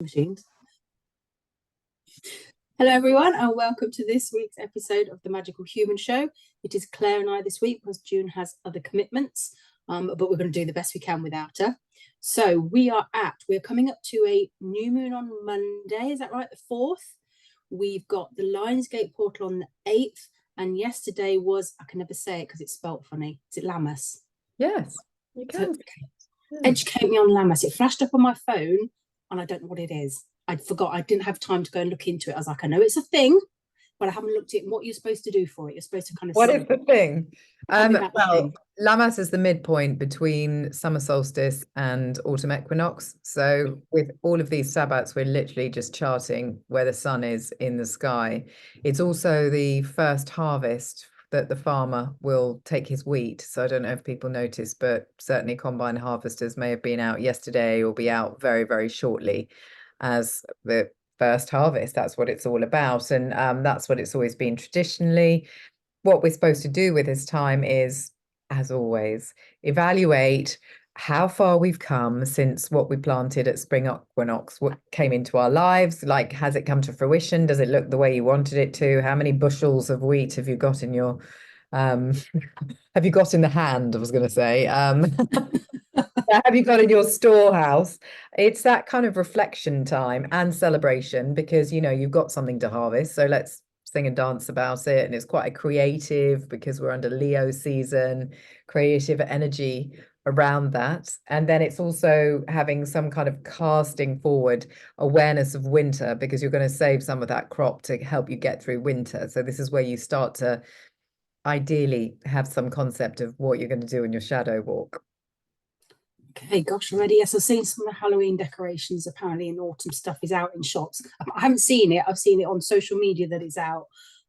Machines. Hello, everyone, and welcome to this week's episode of the Magical Human Show. It is Claire and I this week because June has other commitments, but we're going to do the best we can without her. So we're coming up to a new moon on Monday. Is that right? The 4th. We've got the Lionsgate portal on the 8th, and yesterday was, I can never say it because it's spelt funny. Is it Lammas? Yes, you can. Educate me on Lammas. It flashed up on my phone, and I don't know what it is. I forgot. I didn't have time to go and look into it. I was like, I know it's a thing, but I haven't looked at what you're supposed to do for it. You're supposed to kind of. What is the thing? Well, Lammas is the midpoint between summer solstice and autumn equinox. So with all of these Sabbats, we're literally just charting where the sun is in the sky. It's also the first harvest that the farmer will take his wheat. So I don't know if people noticed, but certainly combine harvesters may have been out yesterday or be out very, very shortly as the first harvest. That's what it's all about. And that's what it's always been traditionally. What we're supposed to do with this time is, as always, evaluate how far we've come since what we planted at spring equinox, what came into our lives. Like, has it come to fruition? Does it look the way you wanted it to? How many bushels of wheat have you got in your have you got in the hand? I was going to say have you got in your storehouse? It's that kind of reflection time and celebration because you've got something to harvest, so let's sing and dance about it. And it's quite a creative, because we're under Leo season, creative energy around that. And then it's also having some kind of casting forward awareness of winter, because you're going to save some of that crop to help you get through winter. So this is where you start to ideally have some concept of what you're going to do in your shadow walk. Okay, gosh, already. Yes, I've seen some of the Halloween decorations. Apparently, in autumn stuff is out in shops. I haven't seen it. I've seen it on social media that it's out.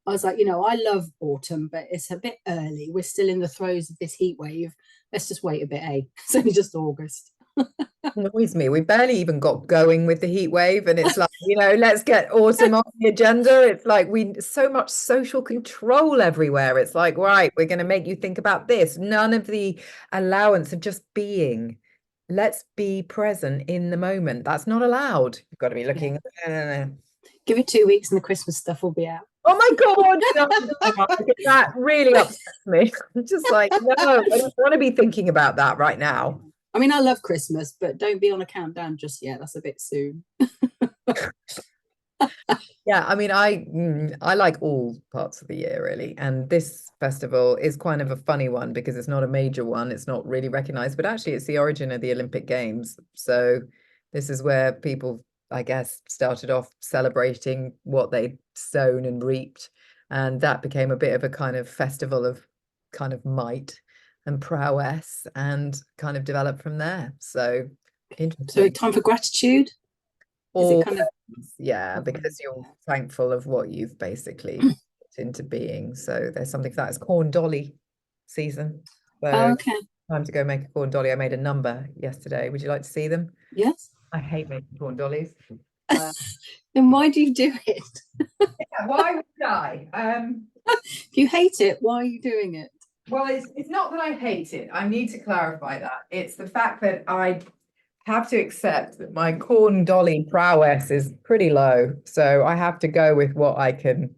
I was like, I love autumn, but it's a bit early. We're still in the throes of this heat wave. Let's just wait a bit, eh? It's only just August. Annoys me. We barely even got going with the heat wave, and it's like, let's get autumn on the agenda. It's like so much social control everywhere. It's like, right, we're going to make you think about this. None of the allowance of just being. Let's be present in the moment. That's not allowed. You've got to be looking. Give it 2 weeks and the Christmas stuff will be out. Oh my God, that really upsets me. Just like, no, I don't want to be thinking about that right now. I mean, I love Christmas, but don't be on a countdown just yet. That's a bit soon. Yeah, I mean, I like all parts of the year, really. And this festival is kind of a funny one because it's not a major one. It's not really recognized, but actually it's the origin of the Olympic Games. So this is where people, I guess, started off celebrating what they'd sown and reaped. And that became a bit of a kind of festival of kind of might and prowess, and kind of developed from there. So interesting. So time for gratitude? Is it kind of, yeah, because you're thankful of what you've basically put into being. So there's something for that. It's corn dolly season. So okay. Time to go make a corn dolly. I made a number yesterday. Would you like to see them? Yes. I hate making corn dollies. Then why do you do it? Yeah, why would I? If you hate it, why are you doing it? Well, it's not that I hate it. I need to clarify that. It's the fact that I have to accept that my corn dolly prowess is pretty low. So I have to go with what I can.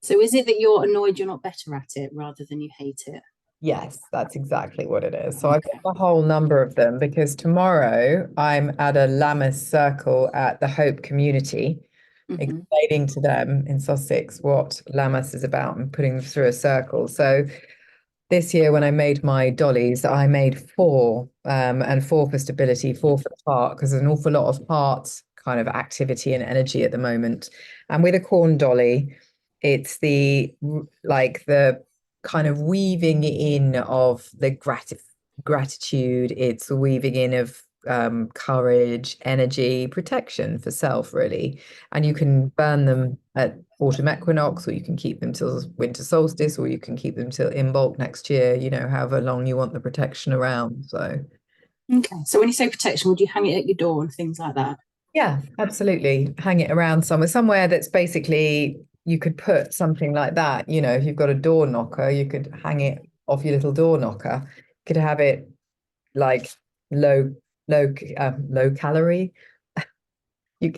So is it that you're annoyed you're not better at it rather than you hate it? Yes, that's exactly what it is. So I've got a whole number of them because tomorrow I'm at a Lammas circle at the Hope community, explaining to them in Sussex what Lammas is about and putting them through a circle. So this year, when I made my dollies, I made 4, and 4 for stability, 4 for the heart, because there's an awful lot of heart kind of activity and energy at the moment. And with a corn dolly, it's the kind of weaving in of the gratitude. It's the weaving in of courage, energy, protection for self, really. And you can burn them at autumn equinox, or you can keep them till winter solstice, or you can keep them till Imbolc next year, however long you want the protection around. So okay. So when you say protection, would you hang it at your door and things like that? Yeah, absolutely. Hang it around somewhere that's basically, you could put something like that. If you've got a door knocker, you could hang it off your little door knocker. You could have it like low calorie.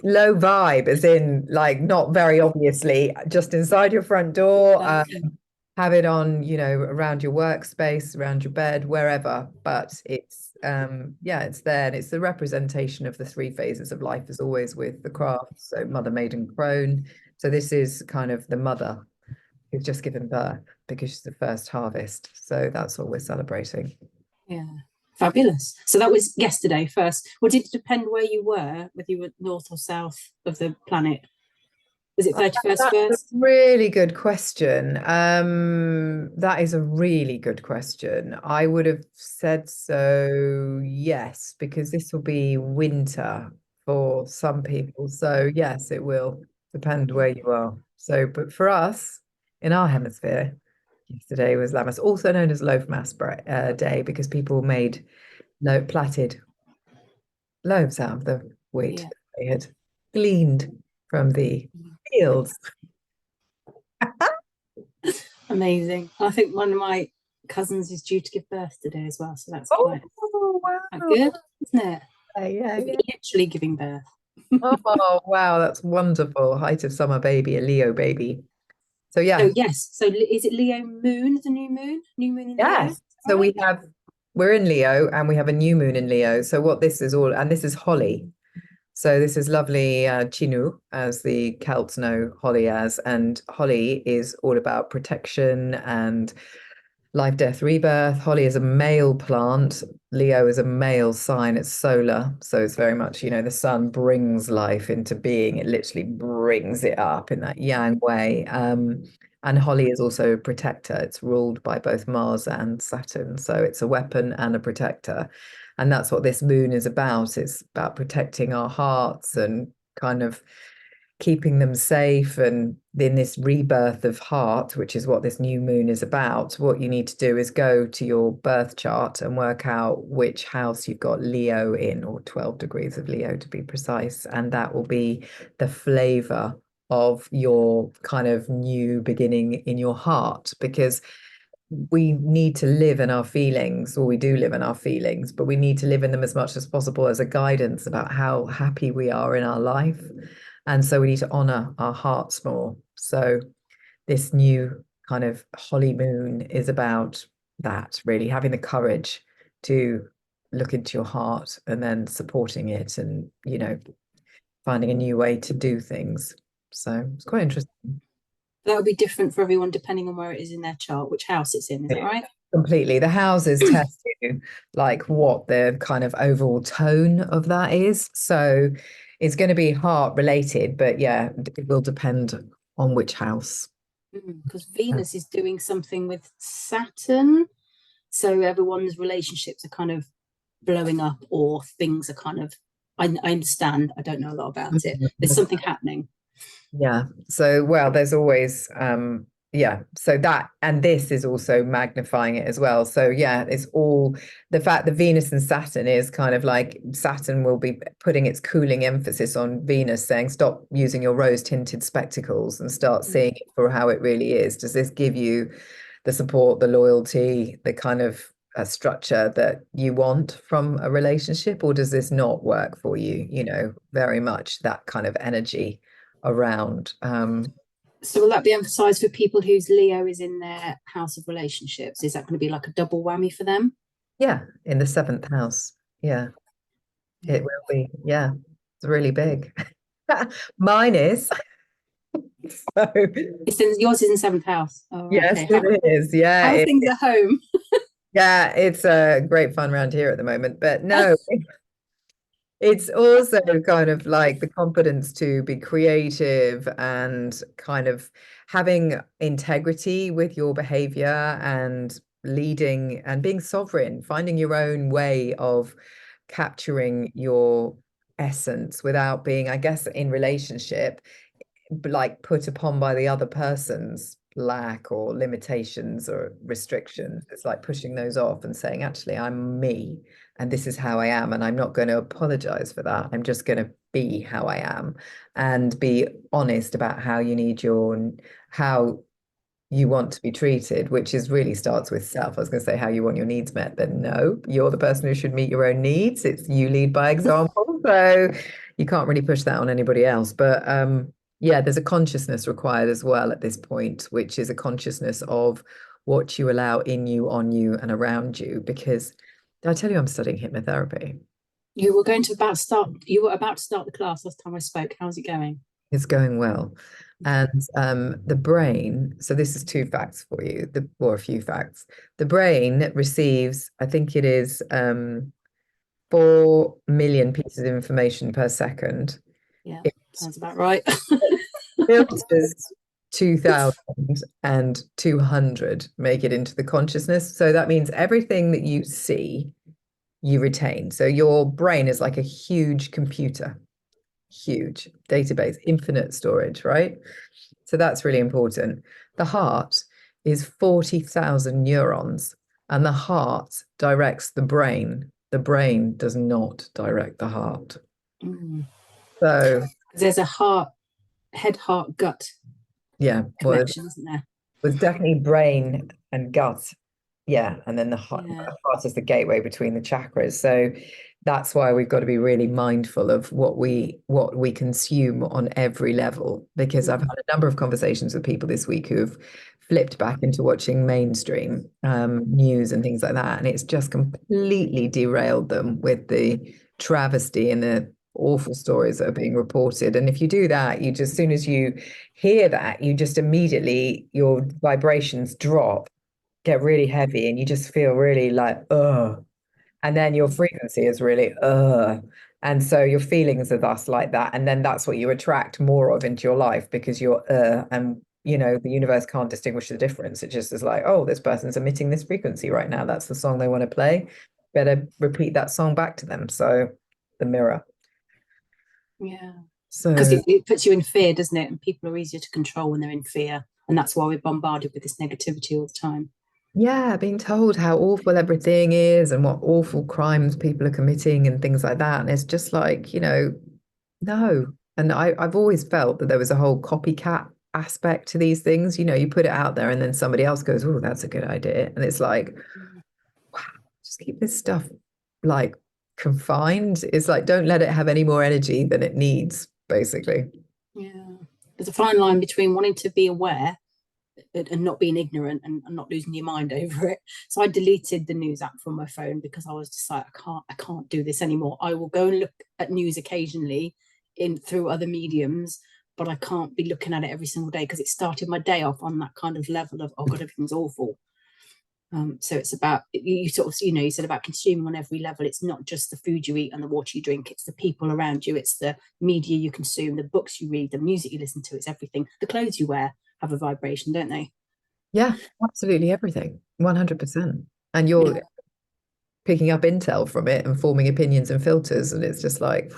low vibe, as in like not very obviously, just inside your front door. Okay. Have it on, around your workspace, around your bed, wherever. But it's yeah, it's there, and it's the representation of the three phases of life, as always with the craft. So mother, maiden, crone. So this is kind of the mother who's just given birth because she's the first harvest. So that's what we're celebrating. Yeah. Fabulous. So that was yesterday first. Well, did it depend where you were, whether you were north or south of the planet? Was it 31st That's a first? really good question. That is a really good question. I would have said so, yes, because this will be winter for some people. So yes, it will depend where you are. So, but for us in our hemisphere, yesterday was Lammas, also known as Loaf Mass Day, because people made platted loaves out of the wheat Yeah. they had gleaned from the fields. Amazing. I think one of my cousins is due to give birth today as well. So that's Oh, quite wow. good, isn't it? Yeah, yeah. Literally giving birth. Oh, wow, that's wonderful. Height of summer baby, a Leo baby. So yeah, So yes. So is it Leo moon, the new moon? New moon in Leo? yes. Is that So right? we're in Leo and we have a new moon in Leo. So what this is all, and this is holly. So this is lovely Chinu, as the Celts know holly as, and holly is all about protection and life, death, rebirth. Holly is a male plant. Leo is a male sign. It's solar. So it's very much, the sun brings life into being. It literally brings it up in that yang way. And Holly is also a protector. It's ruled by both Mars and Saturn. So it's a weapon and a protector. And that's what this moon is about. It's about protecting our hearts and kind of keeping them safe. And in this rebirth of heart, which is what this new moon is about, what you need to do is go to your birth chart and work out which house you've got Leo in, or 12 degrees of Leo to be precise. And that will be the flavor of your kind of new beginning in your heart, because we need to live in our feelings, or we do live in our feelings, but we need to live in them as much as possible as a guidance about how happy we are in our life. And so we need to honor our hearts more. So this new kind of holly moon is about that, really having the courage to look into your heart and then supporting it, and, finding a new way to do things. So it's quite interesting. That would be different for everyone depending on where it is in their chart, which house it's in. Is that right? Completely. The houses test you like what the kind of overall tone of that is. So it's going to be heart related, but yeah, it will depend on which house. Because Venus is doing something with Saturn. So everyone's relationships are kind of blowing up, or things are kind of, I understand, I don't know a lot about it. There's something happening. Yeah. So, well, there's always, yeah. So that, and this is also magnifying it as well. So, yeah, it's all the fact that Venus and Saturn is kind of like Saturn will be putting its cooling emphasis on Venus, saying, stop using your rose tinted spectacles and start seeing it for how it really is. Does this give you the support, the loyalty, the kind of structure that you want from a relationship, or does this not work for you? Very much that kind of energy around. So will that be emphasized for people whose Leo is in their house of relationships? Is that going to be like a double whammy for them? Yeah, in the seventh house. Yeah, it Yeah. will be. Yeah, it's really big. Mine is. So, Yours is in seventh house. Oh, right. yes, Okay. it is. Yeah, How are things at home? yeah, it's great fun around here at the moment. But no, it's also kind of like the confidence to be creative and kind of having integrity with your behavior and leading and being sovereign, finding your own way of capturing your essence without being, I guess, in relationship, like put upon by the other person's lack or limitations or restrictions. It's like pushing those off and saying, actually, I'm me and this is how I am. And I'm not going to apologize for that. I'm just going to be how I am and be honest about how you want to be treated, which is really starts with self. I was going to say how you want your needs met, but no, you're the person who should meet your own needs. It's you lead by example. So you can't really push that on anybody else. But yeah, there's a consciousness required as well at this point, which is a consciousness of what you allow in you, on you, and around you. Because did I tell you I'm studying hypnotherapy? You were about to start the class last time I spoke. How's it going? It's going well. And the brain, so this is two facts for you, or a few facts. The brain receives, I think it is 4 million pieces of information per second. Yeah, It sounds about right. filters 2,200 make it into the consciousness. So that means everything that you see, you retain. So your brain is like a huge computer, huge database, infinite storage, right? So that's really important. The heart is 40,000 neurons, and the heart directs the brain. The brain does not direct the heart. Mm. So, There's a head, heart, gut yeah, well, it connection, isn't there? was definitely brain and gut. Yeah, and then the Yeah. heart is the gateway between the chakras. So that's why we've got to be really mindful of what we consume on every level. Because I've Mm. had a number of conversations with people this week who've flipped back into watching mainstream news and things like that, and it's just completely derailed them with the travesty and the awful stories that are being reported. And if you do that, you just, as soon as you hear that, you just immediately, your vibrations drop, get really heavy, and you just feel really like, ugh. And then your frequency is really, ugh. And so your feelings are thus like that. And then that's what you attract more of into your life, because you're, and the universe can't distinguish the difference. It just is like, oh, this person's emitting this frequency right now. That's the song they want to play. Better repeat that song back to them. So the mirror. Yeah. Because So it puts you in fear, doesn't it? And people are easier to control when they're in fear. And that's why we're bombarded with this negativity all the time. yeah, being told how awful everything is and what awful crimes people are committing and things like that. And it's just like, no. And I've always felt that there was a whole copycat aspect to these things. You put it out there and then somebody else goes, oh, that's a good idea. And it's like, wow, just keep this stuff like confined. It's like, don't let it have any more energy than it needs, basically. Yeah. There's a fine line between wanting to be aware and not being ignorant and not losing your mind over it. So I deleted the news app from my phone because I was just like, I can't do this anymore. I will go and look at news occasionally in through other mediums, but I can't be looking at it every single day because it started my day off on that kind of level of, oh God, everything's awful. So it's about, you sort of, you said about consuming on every level. It's not just the food you eat and the water you drink, it's the people around you, it's the media you consume, the books you read, the music you listen to, it's everything. The clothes you wear have a vibration, don't they? Yeah, absolutely everything. 100%. And you're Yeah. picking up intel from it and forming opinions and filters. And it's just like,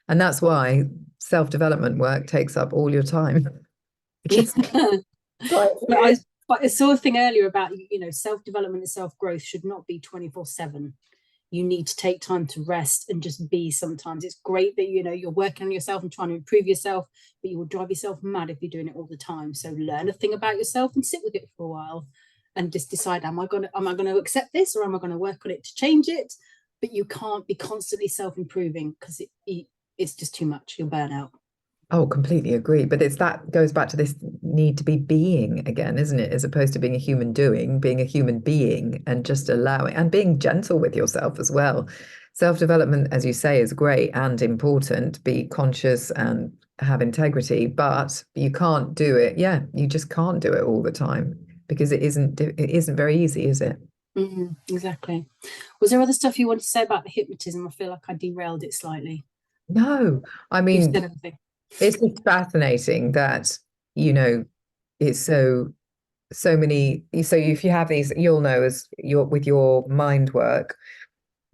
and that's why self-development work takes up all your time. Because like, But I saw a thing earlier about, self-development and self-growth should not be 24/7. You need to take time to rest and just be sometimes. It's great that, you're working on yourself and trying to improve yourself, but you will drive yourself mad if you're doing it all the time. So learn a thing about yourself and sit with it for a while and just decide, am I gonna accept this, or am I going to work on it to change it? But you can't be constantly self-improving because it's just too much. You'll burn out. oh, completely agree. But it's that goes back to this need to be being again, isn't it? As opposed to being a human doing, being a human being and just allowing and being gentle with yourself as well. Self-development, as you say, is great and important. Be conscious and have integrity, but you can't do it. Yeah, you just can't do it all the time because it isn't very easy, is it? Exactly. Was there other stuff you wanted to say about the hypnotism? I feel like I derailed it slightly. No, I You mean, said everything. it's just fascinating that, you know, it's so many. So if you have these, you'll know as your with your mind work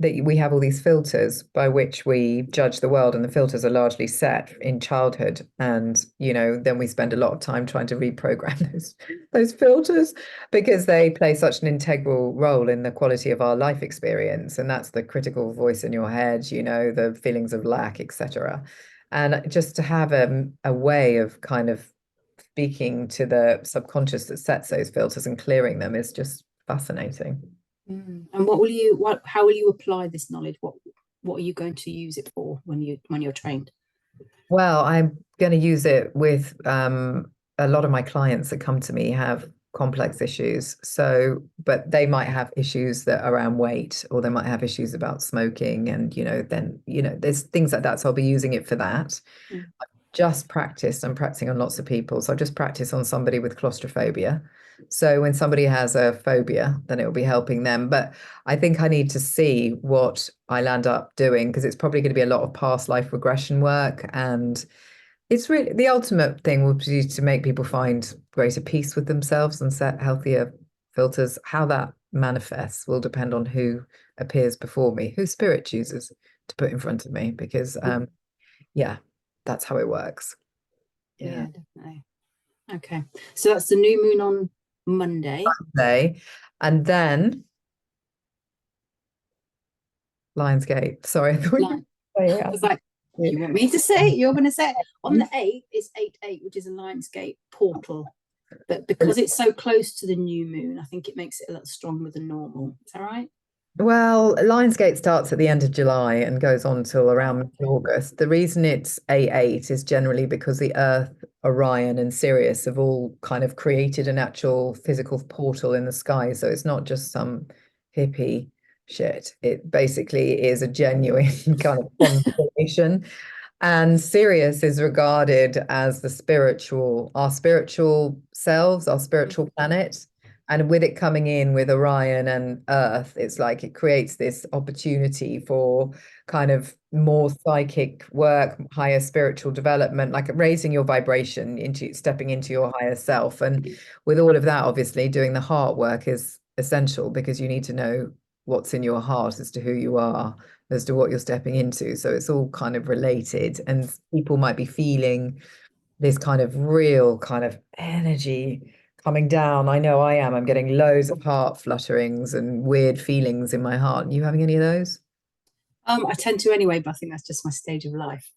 that we have all these filters by which we judge the world, and the filters are largely set in childhood. And, then we spend a lot of time trying to reprogram those filters because they play such an integral role in the quality of our life experience. And that's the critical voice in your head, the feelings of lack, etc. And just to have a way of kind of speaking to the subconscious that sets those filters and clearing them is just fascinating. And how will you apply this knowledge? what are you going to use it for when you're trained? Well, I'm going to use it with a lot of my clients that come to me have complex issues. So, but they might have issues that are around weight, or they might have issues about smoking, and then there's things like that. So I'll be using it for that. Mm. Just practiced. I'm practicing on lots of people. So I just practice on somebody with claustrophobia. So when somebody has a phobia, then it will be helping them. But I think I need to see what I'll end up doing, because it's probably going to be a lot of past life regression work. And it's really the ultimate thing will be to make people find greater peace with themselves and set healthier filters. How that manifests will depend on who appears before me, who spirit chooses to put in front of me, because yeah, that's how it works. Yeah. Yeah, definitely. Okay, so that's the new moon on Monday. And then Lionsgate. Sorry, I thought you Like, were I was like, you want me to say it? You're going to say it. On the 8th, it's 8/8, which is a Lionsgate portal. But because it's so close to the new moon, I think it makes it a little stronger than normal. Is that right? Well, Lionsgate starts at the end of July and goes on till around August. The reason it's 8/8 is generally because the Earth, Orion, and Sirius have all kind of created an actual physical portal in the sky. So it's not just some hippie shit. It basically is a genuine kind of constellation. And Sirius is regarded as our spiritual selves, our spiritual planet. And with it coming in with Orion and Earth, it's like it creates this opportunity for kind of more psychic work, higher spiritual development, like raising your vibration into stepping into your higher self. And with all of that, obviously, doing the heart work is essential, because you need to know what's in your heart as to who you are, as to what you're stepping into. So it's all kind of related, and people might be feeling this kind of real kind of energy coming down. I know I am. I'm getting loads of heart flutterings and weird feelings in my heart. Are you having any of those? I tend to anyway, but I think that's just my stage of life.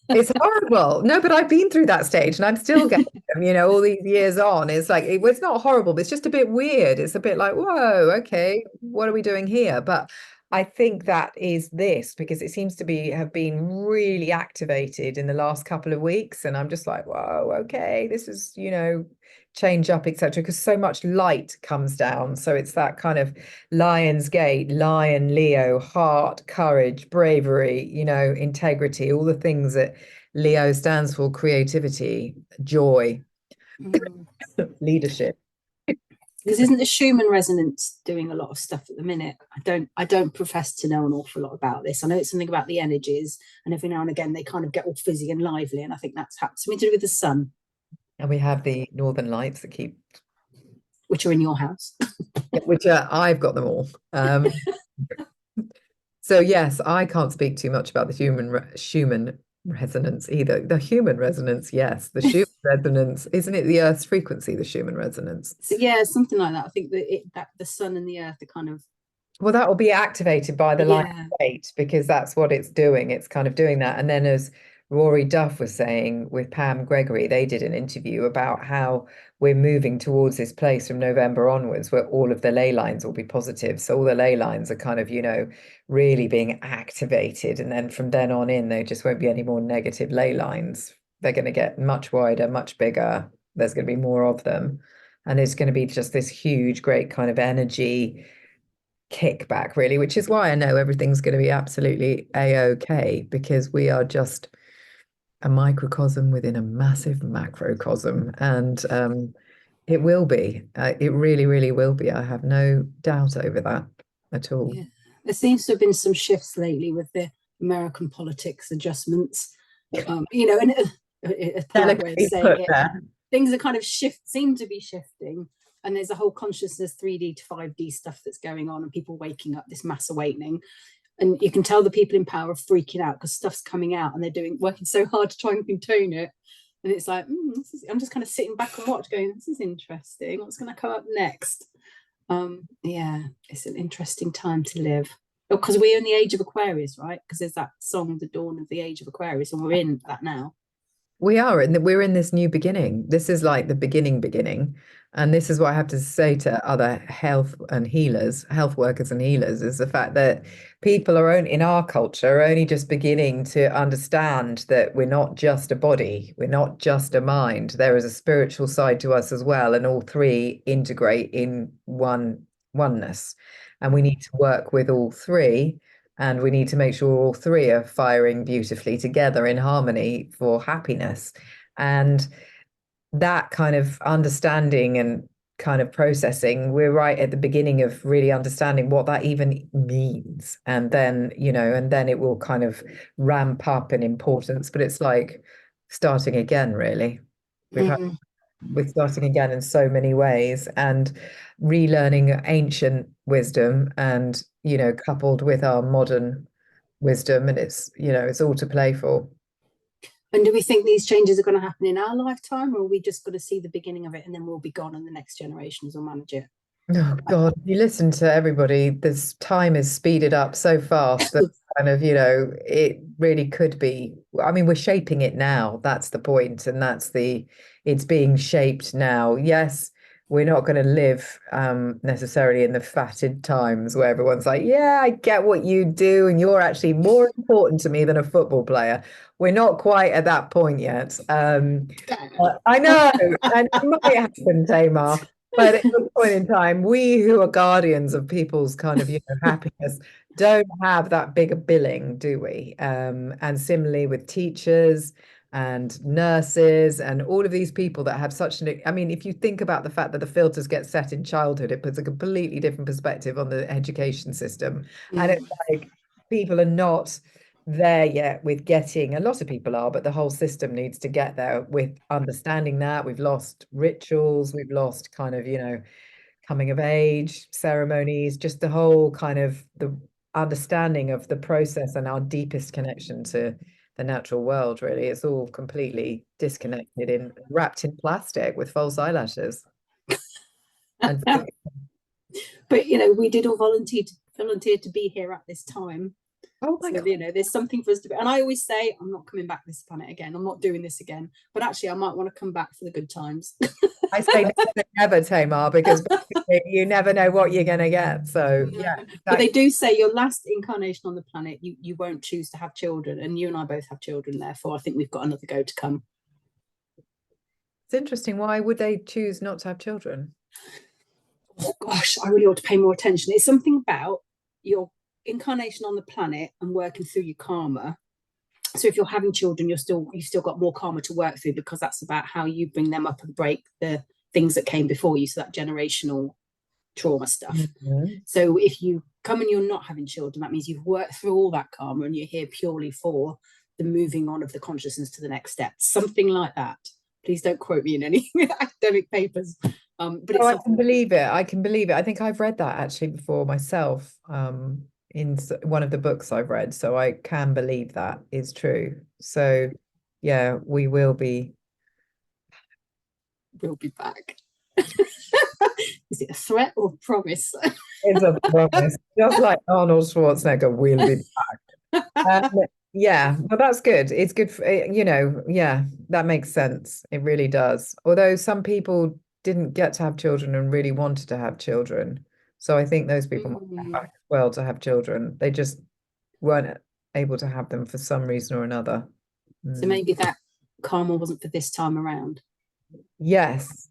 It's horrible. No, but I've been through that stage and I'm still getting them, all these years on. It's like, it's not horrible, but it's just a bit weird. It's a bit like, whoa, okay, what are we doing here? But I think that is this, because it seems to have been really activated in the last couple of weeks. And I'm just like, whoa, okay, this is, change up, etc. Because so much light comes down. So it's that kind of Lion's Gate, Lion, Leo, heart, courage, bravery, integrity, all the things that Leo stands for: creativity, joy, leadership. Because isn't the Schumann resonance doing a lot of stuff at the minute? I don't profess to know an awful lot about this. I know it's something about the energies, and every now and again they kind of get all fizzy and lively, and I think that's something to do with the sun. And we have the Northern Lights that keep, which are in your house. which I've got them all. So yes, I can't speak too much about the Schumann resonance either. The human resonance, yes. The Schumann resonance, isn't it the Earth's frequency, the Schumann resonance? So yeah, something like that. I think that the sun and the earth are kind of. Well, that will be activated by the light Yeah. state, because that's what it's doing. It's kind of doing that. And then, as Rory Duff was saying with Pam Gregory, they did an interview about how we're moving towards this place from November onwards where all of the ley lines will be positive. So all the ley lines are kind of, really being activated. And then from then on in, there just won't be any more negative ley lines. They're going to get much wider, much bigger. There's going to be more of them. And it's going to be just this huge, great kind of energy kickback, really, which is why I know everything's going to be absolutely a-okay, because we are just a microcosm within a massive macrocosm, and it will be. It really, really will be. I have no doubt over that at all. Yeah. There seems to have been some shifts lately with the American politics adjustments. And a polite way of saying it, things are kind of seem to be shifting, and there's a whole consciousness 3D to 5D stuff that's going on, and people waking up, this mass awakening. And you can tell the people in power are freaking out because stuff's coming out and they're working so hard to try and contain it. And it's like, I'm just kind of sitting back and watch, going, this is interesting. What's going to come up next? Yeah, it's an interesting time to live. Because we're in the age of Aquarius, right? Because there's that song, The Dawn of the Age of Aquarius, and we're in that now. We are, and we're in this new beginning. This is like the beginning. And this is what I have to say to other health workers and healers, is the fact that people are only in our culture are only just beginning to understand that we're not just a body, we're not just a mind. There is a spiritual side to us as well, and all three integrate in oneness. And we need to work with all three. And we need to make sure all three are firing beautifully together in harmony for happiness. And that kind of understanding and kind of processing, we're right at the beginning of really understanding what that even means. And then, and then it will kind of ramp up in importance. But it's like starting again, really. We've had Mm. We're starting again in so many ways, and relearning ancient wisdom and coupled with our modern wisdom, and it's all to play for. And do we think these changes are going to happen in our lifetime, or are we just going to see the beginning of it and then we'll be gone and the next generations will manage it? Oh God, if you listen to everybody, this time is speeded up so fast that kind of, it really could be. I mean, we're shaping it now. That's the point, and it's being shaped now. Yes, we're not going to live necessarily in the fatted times where everyone's like, yeah, I get what you do, and you're actually more important to me than a football player. We're not quite at that point yet. I know, and it might happen, Tamar. But at this point in time, we who are guardians of people's kind of, happiness don't have that bigger billing, do we? And similarly with teachers and nurses and all of these people that have I mean, if you think about the fact that the filters get set in childhood, it puts a completely different perspective on the education system. And it's like people are not there yet with getting, a lot of people are, but the whole system needs to get there with understanding that we've lost rituals, we've lost kind of, coming of age ceremonies, just the whole kind of the understanding of the process and our deepest connection to the natural world. Really, it's all completely disconnected, in wrapped in plastic with false eyelashes. And But we did all volunteer to be here at this time. oh my So God. there's something for us to be. And I always say, I'm not coming back this planet again. I'm not doing this again. But actually, I might want to come back for the good times. I say never, never, Tamar, because you never know what you're going to get. So No. yeah, But they exactly. do say your last incarnation on the planet, you won't choose to have children. And you and I both have children. Therefore, I think we've got another go to come. It's interesting. Why would they choose not to have children? Oh, gosh, I really ought to pay more attention. It's something about your incarnation on the planet and working through your karma. So if you're having children, you've still got more karma to work through, because that's about how you bring them up and break the things that came before you. So that generational trauma stuff. Mhm. So if you come and you're not having children, that means you've worked through all that karma and you're here purely for the moving on of the consciousness to the next step. Something like that. Please don't quote me in any academic papers. But it's Oh, I something. can believe it. I can believe it. I think I've read that actually before myself, in one of the books I've read. So I can believe that is true. So yeah, we will be. We'll be back. Is it a threat or a promise? It's a promise. Just like Arnold Schwarzenegger, we'll be. Um, yeah, well, that's good. It's good for, yeah, that makes sense. It really does. Although some people didn't get to have children and really wanted to have children. So I think those people might come back as well to have children. They just weren't able to have them for some reason or another. So Mm. maybe that karma wasn't for this time around. Yes,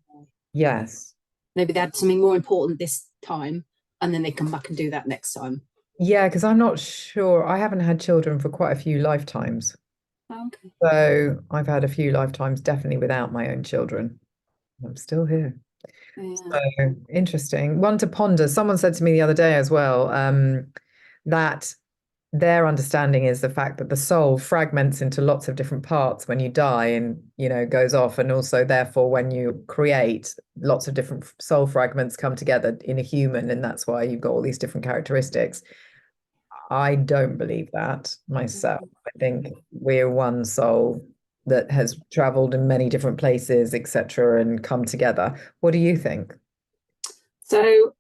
yes. Maybe they had something more important this time, and then they come back and do that next time. Yeah, because I'm not sure. I haven't had children for quite a few lifetimes. Oh, okay. So I've had a few lifetimes definitely without my own children. I'm still here. Yeah. So interesting. One to ponder. Someone said to me the other day as well, that their understanding is the fact that the soul fragments into lots of different parts when you die and, goes off. And also, therefore, when you create, lots of different soul fragments come together in a human. And that's why you've got all these different characteristics. I don't believe that myself. I think we're one soul that has traveled in many different places, etc., and come together. What do you think? So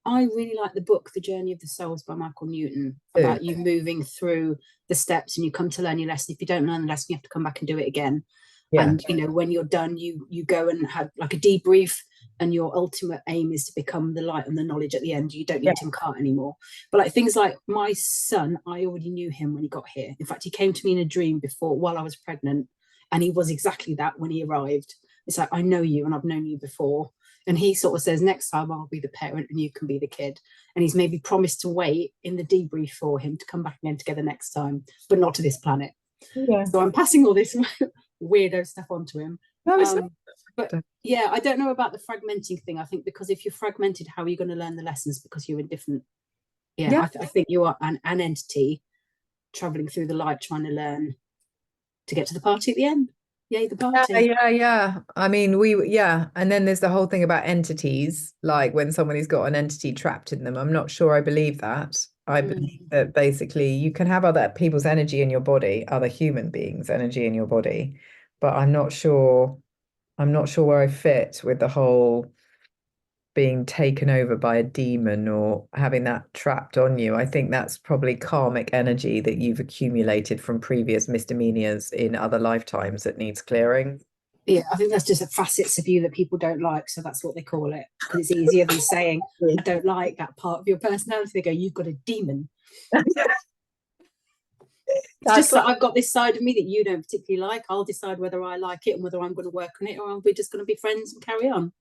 I really like the book The Journey of the Souls by Michael Newton, Too. about you moving through the steps and you come to learn your lesson. If you don't learn the lesson, you have to come back and do it again. Yeah. And when you're done, you go and have like a debrief, and your ultimate aim is to become the light and the knowledge at the end. You don't need to impart anymore. But like things like my son, I already knew him when he got here. In fact, he came to me in a dream before, while I was pregnant, and he was exactly that when he arrived. It's like, I know you and I've known you before. And he sort of says, next time I'll be the parent and you can be the kid. And he's maybe promised to wait in the debrief for him to come back again together next time, but not to this planet. Yeah. So I'm passing all this weirdo stuff onto him. But yeah, I don't know about the fragmenting thing. I think because if you're fragmented, how are you going to learn the lessons? Because you're in different. I think you are an entity traveling through the light, trying to learn to get to the party at the end. Yay, the party. Yeah. I mean, and then there's the whole thing about entities, like when somebody's got an entity trapped in them. I'm not sure I believe that. I believe that basically you can have other people's energy in your body, other human beings' energy in your body, but I'm not sure where I fit with the whole being taken over by a demon or having that trapped on you. I think that's probably karmic energy that you've accumulated from previous misdemeanors in other lifetimes that needs clearing. Yeah, I think that's just facets of you that people don't like, so that's what they call it, because it's easier than saying I don't like that part of your personality. They go, you've got a demon. It's just that I've got this side of me that you don't particularly like. I'll decide whether I like it and whether I'm going to work on it, or we're just going to be friends and carry on.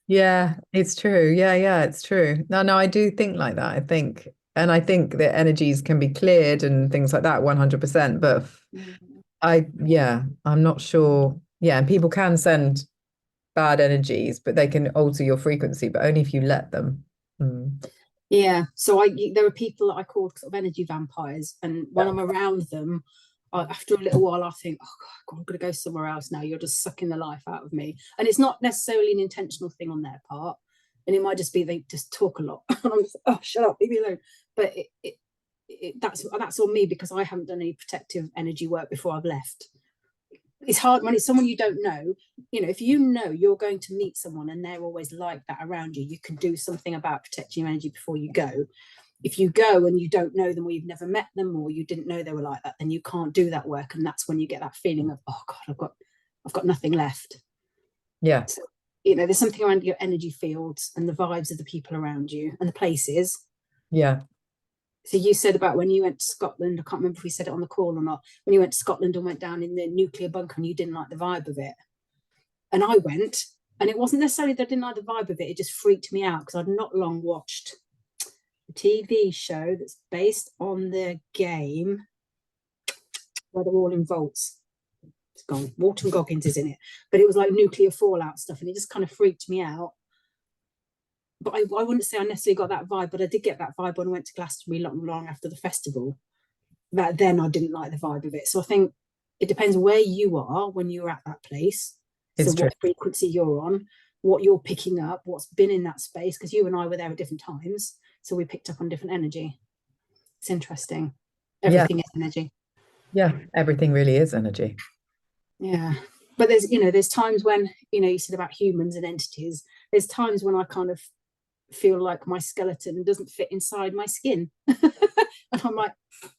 Yeah, it's true. Yeah, it's true. No, I do think like that. I think that energies can be cleared and things like that 100%. But I'm not sure. Yeah, and people can send bad energies, but they can alter your frequency, but only if you let them. Yeah, so there are people that I call sort of energy vampires, and when I'm around them, after a little while, I think, oh God, I'm going to go somewhere else now. You're just sucking the life out of me, and it's not necessarily an intentional thing on their part, and it might just be they just talk a lot, and I'm just, oh, shut up, leave me alone. But that's on me because I haven't done any protective energy work before I've left. It's hard when it's someone you don't know. If you know you're going to meet someone and they're always like that around you, you can do something about protecting your energy before you go. If you go and you don't know them, or you've never met them, or you didn't know they were like that, then you can't do that work, and that's when you get that feeling of, oh God, I've got nothing left. Yeah. So, there's something around your energy fields and the vibes of the people around you and the places. Yeah. So you said about when you went to Scotland, I can't remember if we said it on the call or not, when you went to Scotland and went down in the nuclear bunker and you didn't like the vibe of it. And I went, and it wasn't necessarily that I didn't like the vibe of it, it just freaked me out because I'd not long watched a TV show that's based on the game where they're all in vaults. It's gone. Walton Goggins is in it. But it was like nuclear fallout stuff, and it just kind of freaked me out. But I wouldn't say I necessarily got that vibe, but I did get that vibe when I went to Glastonbury long after the festival. That then I didn't like the vibe of it. So I think it depends where you are when you're at that place. It's so true. What frequency you're on, what you're picking up, what's been in that space, because you and I were there at different times. So we picked up on different energy. It's interesting. Everything is energy. Yeah, everything really is energy. Yeah. But there's times when, you said about humans and entities, there's times when I kind of feel like my skeleton doesn't fit inside my skin. And I'm like,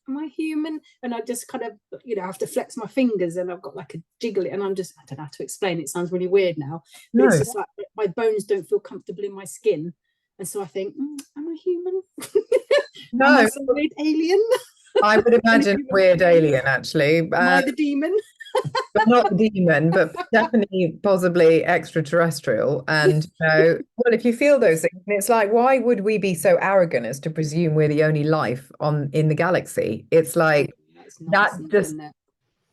am I human? And I just kind of, have to flex my fingers, and I've got like a jiggle, and I don't know how to explain it. It sounds really weird now, but it's just like my bones don't feel comfortable in my skin. And so I think, am I human? No. Am I some weird alien? I would imagine a weird alien, actually. Am I the demon? But not the demon, but definitely possibly extraterrestrial. And well, if you feel those things, it's like, why would we be so arrogant as to presume we're the only life in the galaxy? It's like that just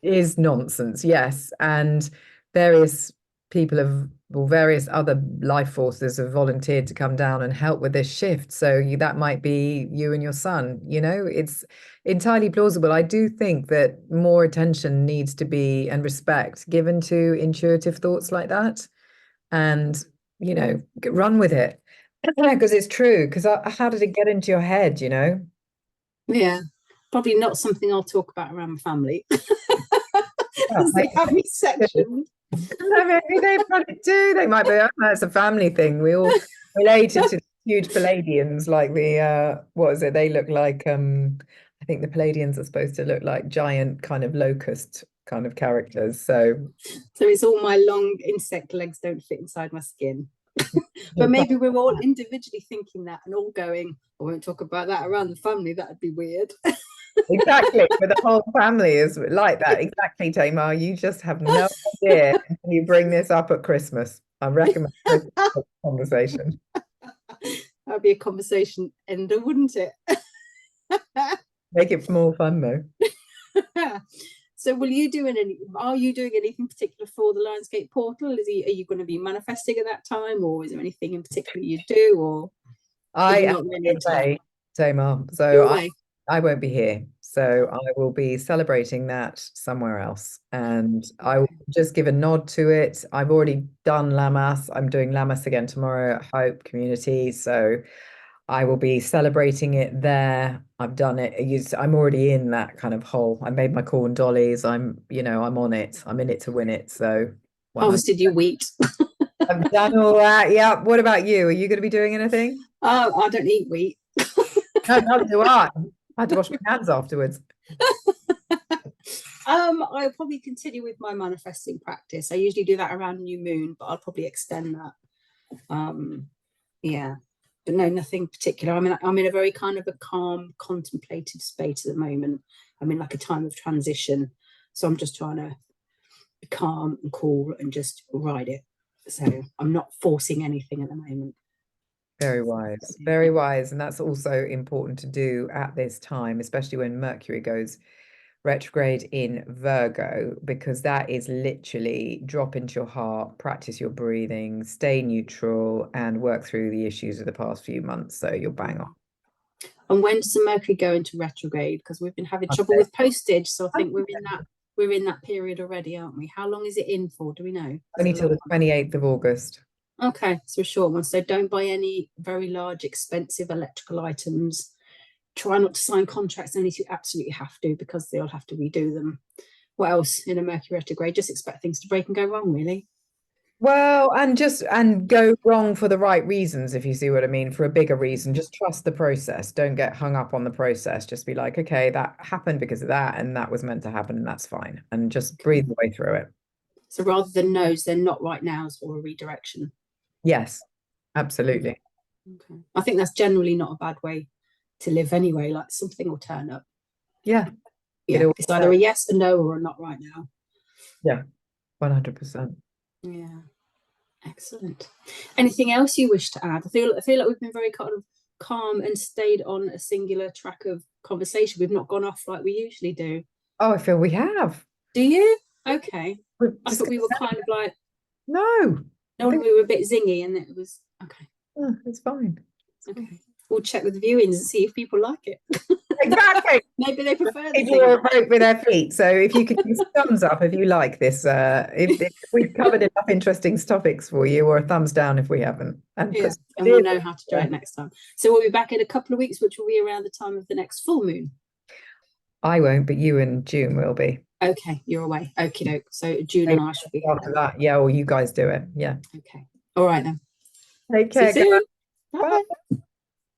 is nonsense. Yes, and various various other life forces have volunteered to come down and help with this shift. So that might be you and your son. It's entirely plausible. I do think that more attention needs to be and respect given to intuitive thoughts like that, and run with it because it's true. Because how did it get into your head? Yeah, probably not something I'll talk about around my family. They have me sectioned. Maybe they probably do. They might be, oh, that's a family thing. We all related to huge Palladians, like the what is it? They look like I think the Palladians are supposed to look like giant kind of locust kind of characters. So So it's all my long insect legs don't fit inside my skin. But maybe we're all individually thinking that and all going, I won't talk about that around the family, that'd be weird. exactly, but the whole family is like that. Exactly, Tamar. You just have no idea until you bring this up at Christmas. I recommend Christmas conversation. That'd be a conversation ender, wouldn't it? Make it more fun though. So are you doing anything particular for the Lionsgate portal? Are you going to be manifesting at that time, or is there anything in particular you do, or are I you am not really into that? away, Tamar. You're So away. I won't be here. So I will be celebrating that somewhere else. And I will just give a nod to it. I've already done Lammas. I'm doing Lammas again tomorrow at Hope Community. So I will be celebrating it there. I've done it. I'm already in that kind of hole. I made my corn dollies. I'm on it. I'm in it to win it. So 100. Harvested you wheat. I've done all that. Yeah. What about you? Are you going to be doing anything? Oh, I don't eat wheat. No, neither do I. I had to wash my hands afterwards. I'll probably continue with my manifesting practice. I usually do that around new moon, but I'll probably extend that. Yeah, but no, nothing particular. I'm in a very kind of a calm, contemplative space at the moment. I'm in like a time of transition, so I'm just trying to be calm and cool and just ride it. So I'm not forcing anything at the moment. Very wise, very wise. And that's also important to do at this time, especially when Mercury goes retrograde in Virgo, because that is literally drop into your heart, practice your breathing, stay neutral, and work through the issues of the past few months. So you'll bang on. And when does the Mercury go into retrograde? Because we've been having trouble with postage, so I think we're in that period already, aren't we? How long is it in for? Do we know? Only till the 28th of August. Okay, so a short one. So don't buy any very large, expensive electrical items. Try not to sign contracts only if you absolutely have to, because they'll have to redo them. What else in a Mercury retrograde? Just expect things to break and go wrong, really. Well, and go wrong for the right reasons, if you see what I mean, for a bigger reason. Just trust the process. Don't get hung up on the process. Just be like, okay, that happened because of that, and that was meant to happen, and that's fine. And just breathe your way through it. So rather than no's, they're not right nows or a redirection. Yes, absolutely. Okay. I think that's generally not a bad way to live anyway. Like something will turn up. Yeah. Yeah, it's either a yes, a no, or a not right now. Yeah, 100%. Yeah, excellent. Anything else you wish to add? I feel like we've been very kind of calm and stayed on a singular track of conversation. We've not gone off like we usually do. Oh, I feel we have. Do you? Okay. I thought we were kind of like no. we were a bit zingy, and it was okay. It's fine. Okay. We'll check with the viewings and see if people like it. Exactly. Maybe they prefer People will vote with their feet. So if you could use thumbs up if you like this, if we've covered enough interesting topics for you, or a thumbs down if we haven't. And we'll know how to do it next time. So we'll be back in a couple of weeks, which will be around the time of the next full moon. I won't, but you and June will be. Okay, you're away. Okie doke. So June and I should be after that. Yeah, or you guys do it. Yeah. Okay. All right then. Take care. See you soon. Bye. Bye.